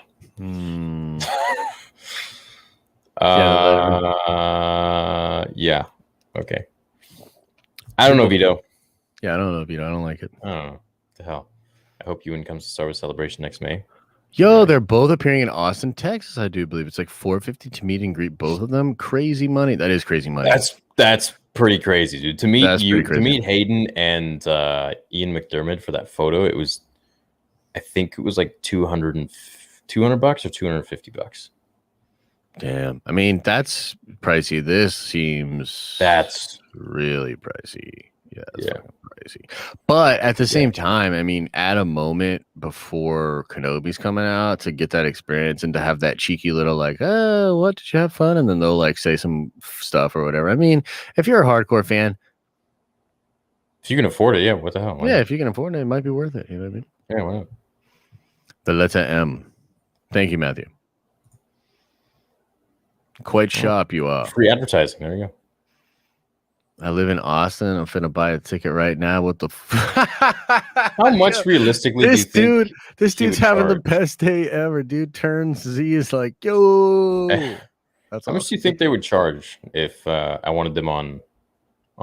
Yeah. Okay. I don't know, Vito. Yeah, I don't know, Vito. I don't like it. I don't know. What the hell? I hope Ewan comes to Star Wars Celebration next May. Yo, they're both appearing in Austin, Texas. I do believe it's like $450 to meet and greet both of them. Crazy money. That is crazy money. That's pretty crazy, dude. To meet Hayden and Ian McDermott for that photo, it was, I think it was like $200 or $250. Damn. I mean, that's pricey. That's really pricey. Yeah, crazy. But at the same time, I mean, at a moment before Kenobi's coming out, to get that experience and to have that cheeky little like, oh, what, did you have fun? And then they'll like say some stuff or whatever. I mean, if you're a hardcore fan, if you can afford it, what the hell? Yeah, if you can afford it, it might be worth it. You know what I mean? Yeah, why not? The letter M. Thank you, Matthew. Quite sharp you are. Free advertising. There you go. I live in Austin. I'm finna buy a ticket right now. What the? How much realistically? This dude's having the best day ever. Dude turns Z is like, yo. How much do you think they would charge if I wanted them on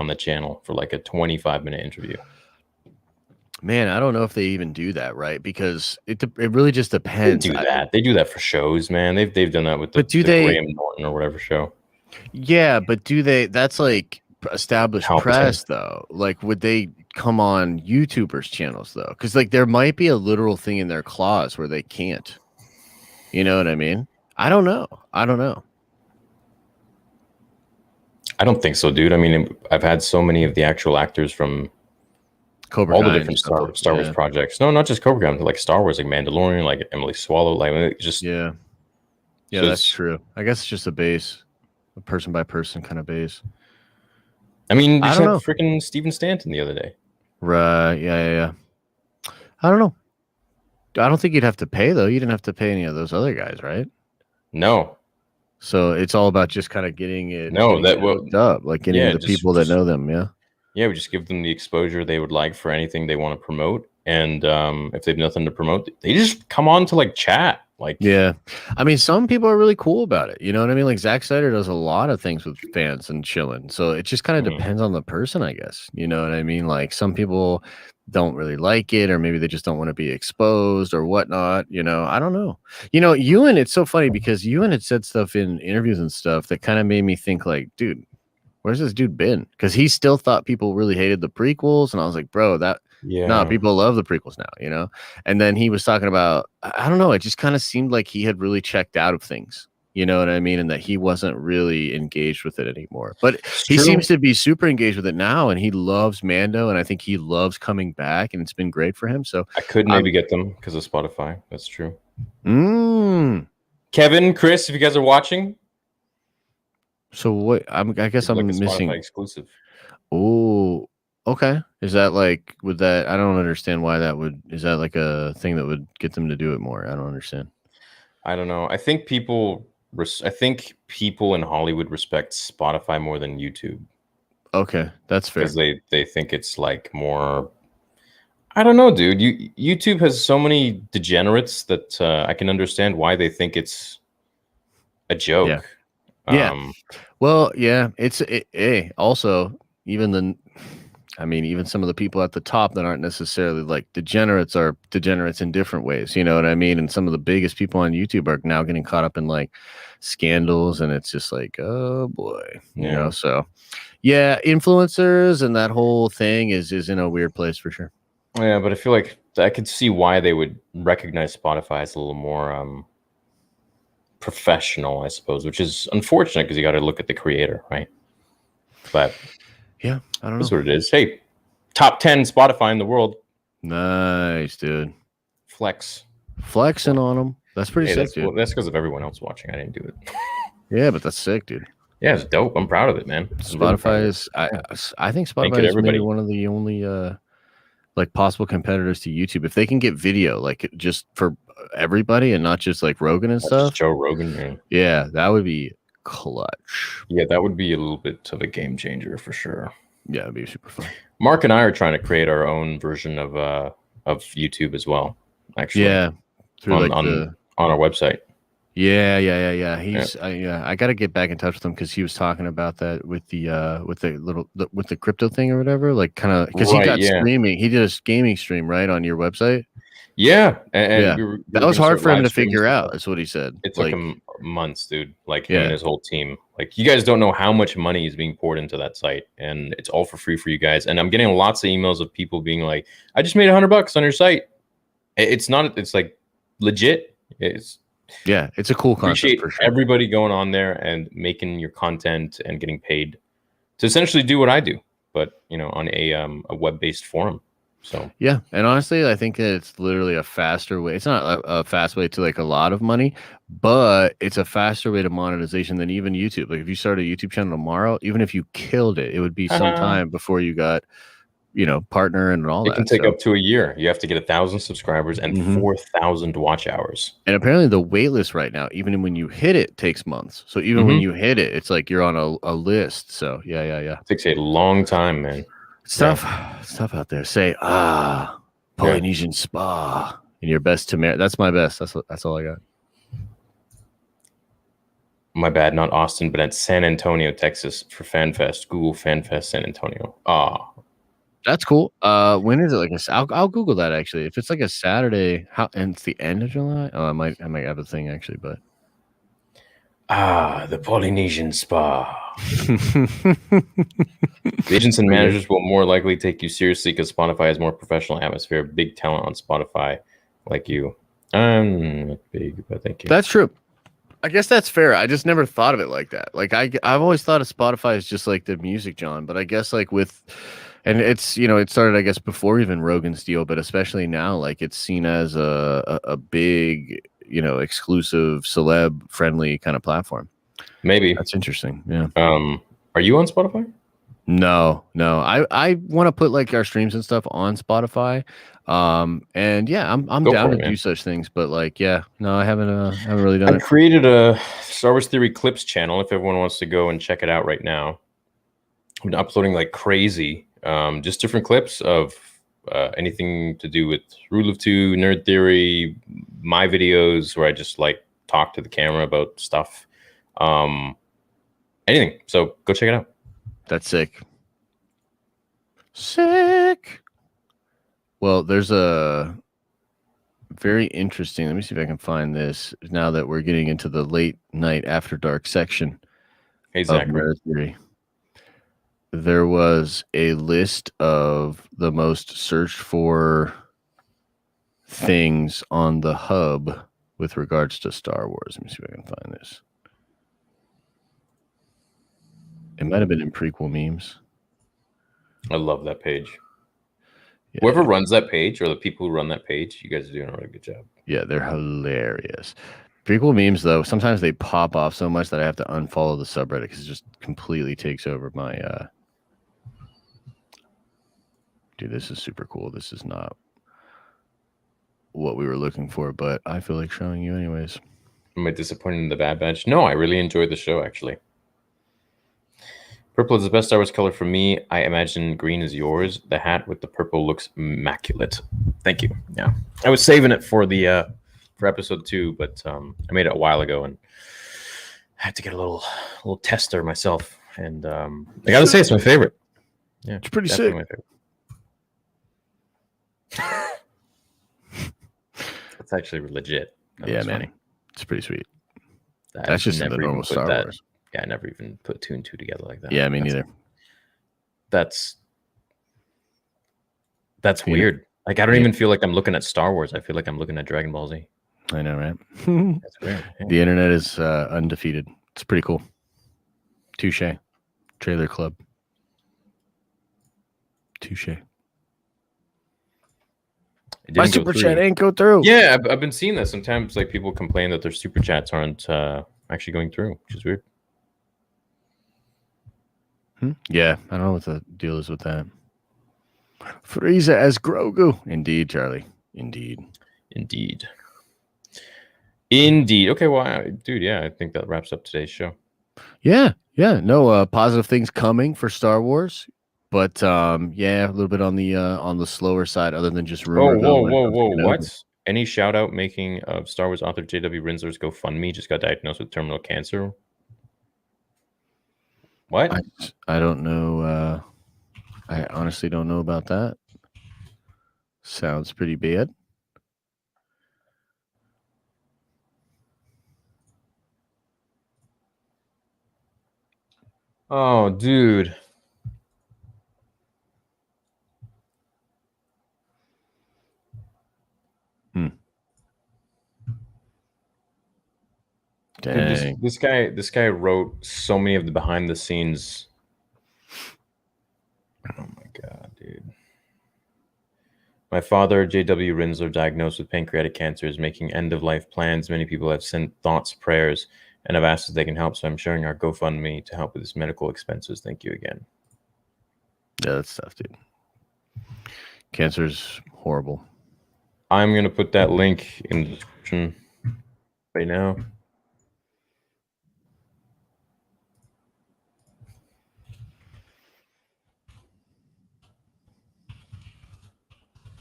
the channel for like a 25-minute interview? Man, I don't know if they even do that, right? Because it really just depends. They do that for shows, man. They've done that with the Graham Norton or whatever show. Yeah, but do they? That's like established press, though. Like, would they come on YouTubers' channels though? Because like there might be a literal thing in their clause where they can't. You know what I mean? I don't know. I don't think so, dude. I mean, I've had so many of the actual actors from all the different Star Wars projects. No, not just Cobra Kai, like Star Wars, like Mandalorian, like Emily Swallow, like just that's true. I guess it's just a base, a person by person kind of base. I mean, you had freaking Steven Stanton the other day, right? Yeah. I don't know. I don't think you'd have to pay though. You didn't have to pay any of those other guys, right? No. So it's all about just kind of getting it. Hooked up, like getting the people that know them. Yeah, we just give them the exposure they would like for anything they want to promote. And if they have nothing to promote, they just come on to like chat. Like, yeah. I mean, some people are really cool about it. You know what I mean? Like Zack Snyder does a lot of things with fans and chilling. So it just kind of depends on the person, I guess. You know what I mean? Like some people don't really like it, or maybe they just don't want to be exposed or whatnot. You know, I don't know. You know, Ewan, it's so funny because Ewan had said stuff in interviews and stuff that kind of made me think like, dude, where's this dude been? Because he still thought people really hated the prequels. And I was like, bro, people love the prequels now, you know? And then he was talking about, I don't know, it just kind of seemed like he had really checked out of things. You know what I mean? And that he wasn't really engaged with it anymore. But he seems to be super engaged with it now. And he loves Mando. And I think he loves coming back. And it's been great for him. So I could maybe get them because of Spotify. That's true. Kevin, Chris, if you guys are watching, So what? I guess It's like I'm a missing. Spotify exclusive. Oh, okay. Is that like would that? I don't understand why that would. Is that like a thing that would get them to do it more? I don't understand. I don't know. I think people in Hollywood respect Spotify more than YouTube Okay, that's fair. because they think it's like more. I don't know, dude. YouTube has so many degenerates that I can understand why they think it's a Yeah. joke. Yeah. Well, yeah. Also, even the, I mean, even some of the people at the top that aren't necessarily like degenerates are degenerates in different ways. You know what I mean? And some of the biggest people on YouTube are now getting caught up in like scandals, and it's just like, oh boy, you know. So, yeah, influencers and that whole thing is in a weird place for sure. Yeah, but I feel like I could see why they would recognize Spotify as a little more professional, I suppose, which is unfortunate because you got to look at the creator, right? But yeah, I don't know. That's what it is. Hey, top 10 Spotify in the world. Nice, dude. Flexing on them. That's pretty sick, dude. Well, that's because of everyone else watching. I didn't do it. Yeah, but that's sick, dude. Yeah, it's dope. I'm proud of it, man. Spotify is. I think Spotify is maybe one of the only like possible competitors to YouTube. If they can get video, like just for everybody and not just like Rogan and stuff. Joe Rogan, yeah, that would be clutch. Yeah, that would be a little bit of a game changer for sure. Yeah, it'd be super fun. Mark and I are trying to create our own version of YouTube as well. Actually, yeah, through on our website. Yeah. He's I got to get back in touch with him because he was talking about that with the crypto thing or whatever. Like kind of because he got streaming. He did a gaming stream right on your website. Yeah, that was hard for him to figure out. That's what he said. It took him months, dude. Like him and his whole team. Like you guys don't know how much money is being poured into that site, and it's all for free for you guys. And I'm getting lots of emails of people being like, "I just made $100 on your site." It's not. It's like legit. It's a cool concept for sure. Everybody going on there and making your content and getting paid to essentially do what I do, but on a web-based forum. So yeah, and honestly, I think it's literally a faster way. It's not a fast way to like a lot of money, but it's a faster way to monetization than even YouTube. Like if you start a YouTube channel tomorrow, even if you killed it, it would be some time before you got partner and all that. It can take up to a year. You have to get 1,000 subscribers and 4,000 watch hours. And apparently the wait list right now, even when you hit it, takes months. So even when you hit it, it's like you're on a list. So yeah. It takes a long time, man. Stuff out there. Say Polynesian spa in your best to That's my best. That's all I got. My bad, not Austin, but at San Antonio, Texas for Fanfest. Google Fanfest San Antonio. That's cool. When is it? Like I'll Google that actually. If it's like a Saturday, and it's the end of July. Oh, I might have a thing actually, but the Polynesian spa. Agents and managers will more likely take you seriously because Spotify has more professional atmosphere. Big talent on Spotify, like you. I'm not big, but thank you. That's true. I guess that's fair. I just never thought of it like that. Like I've always thought of Spotify as just like the music, John. But I guess like and it's it started I guess before even Rogan's deal, but especially now, like it's seen as a big exclusive celeb friendly kind of platform. Maybe that's interesting. Yeah. Are you on Spotify? No. I want to put like our streams and stuff on Spotify. And yeah, I'm down to do such things, but like, yeah, no, I haven't really done it. I created a Star Wars Theory Clips channel if everyone wants to go and check it out right now. I'm uploading like crazy, just different clips of anything to do with Rule of Two, Nerd Theory, my videos where I just like talk to the camera about stuff. Anything. So go check it out. That's sick. Well, there's a very interesting, let me see if I can find this now that we're getting into the late night after dark section. Hey, Zachary. There was a list of the most searched for things on the hub with regards to Star Wars. Let me see if I can find this. It might have been in prequel memes. I love that page. Yeah. Whoever runs that page or the people who run that page, you guys are doing a really good job. Yeah, they're hilarious. Prequel memes, though, sometimes they pop off so much that I have to unfollow the subreddit because it just completely takes over my. Dude, this is super cool. This is not what we were looking for, but I feel like showing you anyways. Am I disappointed in the Bad Batch? No, I really enjoyed the show, actually. Purple is the best Star Wars color for me. I imagine green is yours. The hat with the purple looks immaculate. Thank you. Yeah, I was saving it for the for episode 2, but I made it a while ago and I had to get a little tester myself. And I gotta say, it's my favorite. Yeah, it's pretty sick. My favorite. It's actually legit. Yeah, man. Funny. It's pretty sweet. That's just the normal Star Wars. Yeah, I never even put 2 and 2 together like that. Yeah, me neither. That's weird. Like, I don't even feel like I'm looking at Star Wars. I feel like I'm looking at Dragon Ball Z. I know, right? That's weird. Yeah. The internet is undefeated. It's pretty cool. Touche. Trailer Club. Touche. My super chat ain't go through. Yeah, I've been seeing that. Sometimes like people complain that their super chats aren't actually going through, which is weird. Yeah, I don't know what the deal is with that. Frieza as Grogu. Indeed, Charlie. Indeed. Okay, well, dude, yeah, I think that wraps up today's show. Yeah. No positive things coming for Star Wars. But yeah, a little bit on the slower side, other than just rumor. Whoa! What? Any shout out making of Star Wars author JW Rinzler's GoFundMe just got diagnosed with terminal cancer? What? I don't know. I honestly don't know about that. Sounds pretty bad. Oh, dude. Dang. This guy wrote so many of the behind the scenes. Oh my god, dude. My father, JW Rinzler, diagnosed with pancreatic cancer, is making end-of-life plans. Many people have sent thoughts, prayers, and have asked if they can help. So I'm sharing our GoFundMe to help with his medical expenses. Thank you again. Yeah, that's tough, dude. Cancer's horrible. I'm going to put that link in the description right now.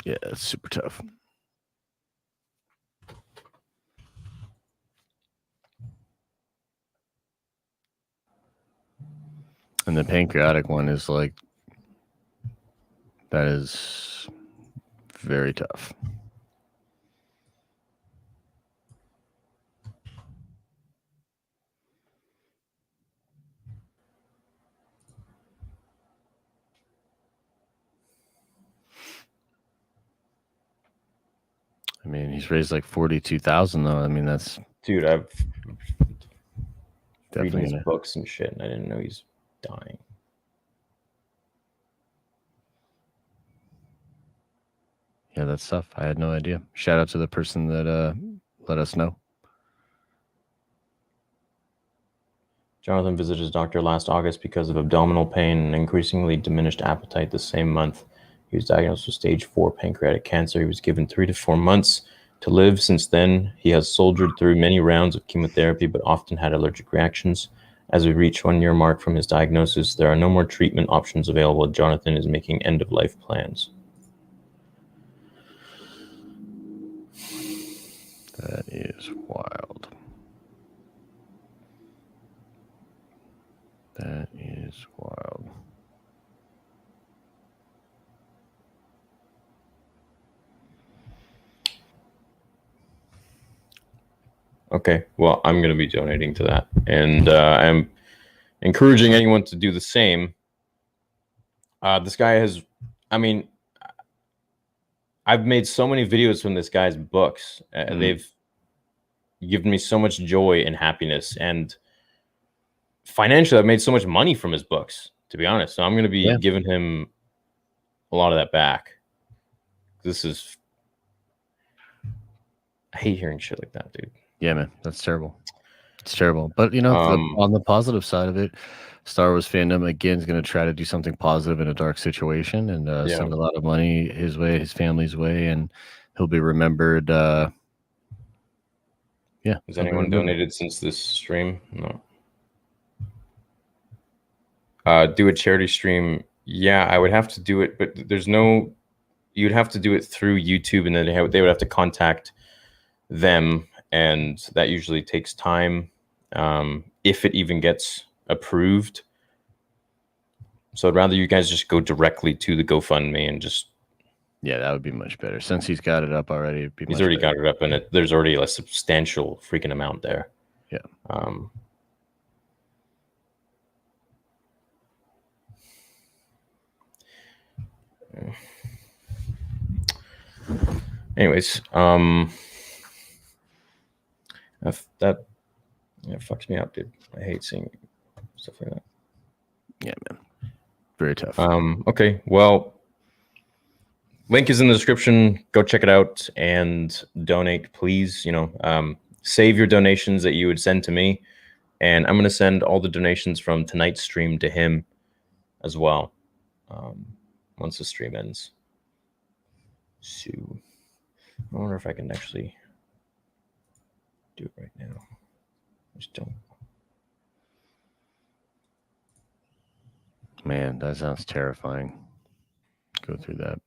Yeah, it's super tough. And the pancreatic one is like, that is very tough. I mean, he's raised like 42,000 though. I mean, that's, dude, I've definitely reading his books and shit, and I didn't know he's dying. Yeah, that's tough. I had no idea. Shout out to the person that let us know. Jonathan visited his doctor last August because of abdominal pain and increasingly diminished appetite the same month. He was diagnosed with stage 4 pancreatic cancer. He was given 3 to 4 months to live. Since then, he has soldiered through many rounds of chemotherapy, but often had allergic reactions. As we reach 1 year mark from his diagnosis, there are no more treatment options available. Jonathan is making end-of-life plans. That is wild. That is wild. Okay, well, I'm going to be donating to that. And I'm encouraging anyone to do the same. This guy has, I mean, I've made so many videos from this guy's books. They've given me so much joy and happiness. And financially, I've made so much money from his books, to be honest. So I'm going to be giving him a lot of that back. This is, I hate hearing shit like that, dude. Yeah, man, that's terrible. It's terrible. But you know, on the positive side of it, Star Wars fandom again is going to try to do something positive in a dark situation and send a lot of money his way, his family's way, and he'll be remembered. Yeah. Has anyone donated since this stream? No. Do a charity stream. Yeah, I would have to do it, but there's no. You'd have to do it through YouTube, and then they would have to contact them, and that usually takes time, if it even gets approved. So I'd rather you guys just go directly to the GoFundMe and just. Yeah, that would be much better. Since he's got it up already. He's already got it up, and there's already a substantial freaking amount there. Yeah. Anyways, that fucks me up, dude. I hate seeing stuff like that. Yeah, man. Very tough. Okay, well, link is in the description. Go check it out and donate, please. You know, save your donations that you would send to me, and I'm going to send all the donations from tonight's stream to him as well, once the stream ends. So I wonder if I can actually do it right now. Just don't. Man, that sounds terrifying. Go through that.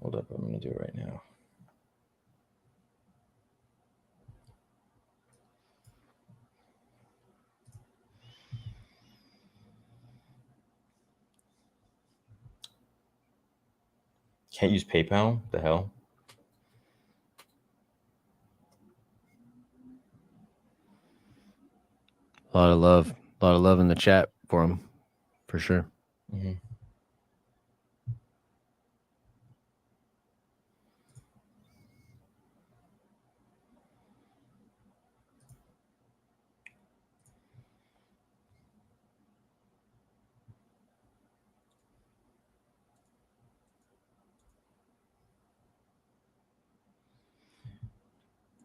Hold up, I'm going to do it right now. Can't use PayPal? The hell? A lot of love in the chat for him, for sure. Mm-hmm.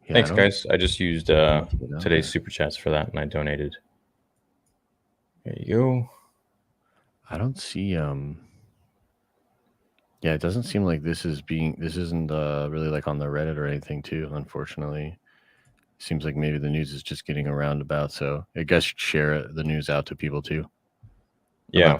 Yeah, thanks, guys. I just used today's super chats for that, and I donated. There you go. I don't see. Yeah, it doesn't seem like this isn't really like on the Reddit or anything too. Unfortunately, seems like maybe the news is just getting around about. So I guess share the news out to people too. Yeah.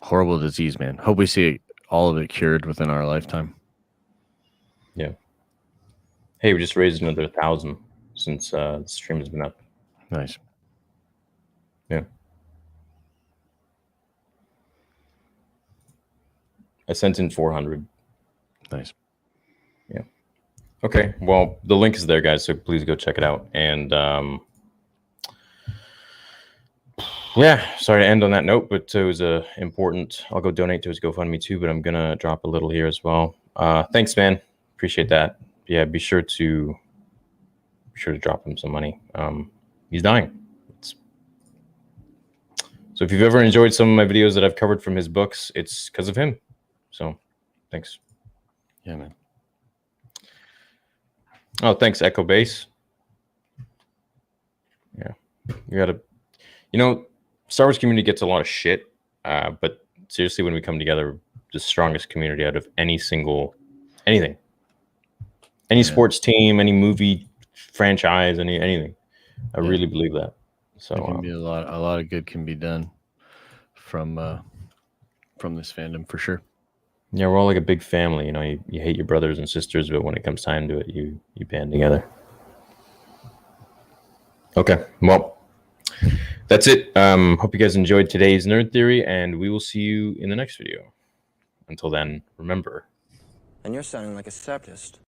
Horrible disease, man. Hope we see all of it cured within our lifetime. Yeah. Hey, we just raised another 1,000 since the stream has been up. Nice. Yeah. I sent in 400. Nice. Yeah. Okay. Well, the link is there, guys. So please go check it out. And yeah, sorry to end on that note, but it was important. I'll go donate to his GoFundMe too, but I'm gonna drop a little here as well. Thanks, man. Appreciate that. Yeah, be sure to drop him some money. He's dying. That's So if you've ever enjoyed some of my videos that I've covered from his books, it's because of him. So thanks. Yeah, man. Oh, thanks, Echo Base. Yeah, you gotta, Star Wars community gets a lot of shit, but seriously, when we come together, the strongest community out of anything, any sports team, any movie franchise, anything. I really believe that. So there can be a lot of good can be done from this fandom for sure. Yeah, we're all like a big family. You hate your brothers and sisters, but when it comes time to it, you band together. Okay, well, that's it. Hope you guys enjoyed today's Nerd Theory, and we will see you in the next video. Until then, remember. And you're sounding like a separatist.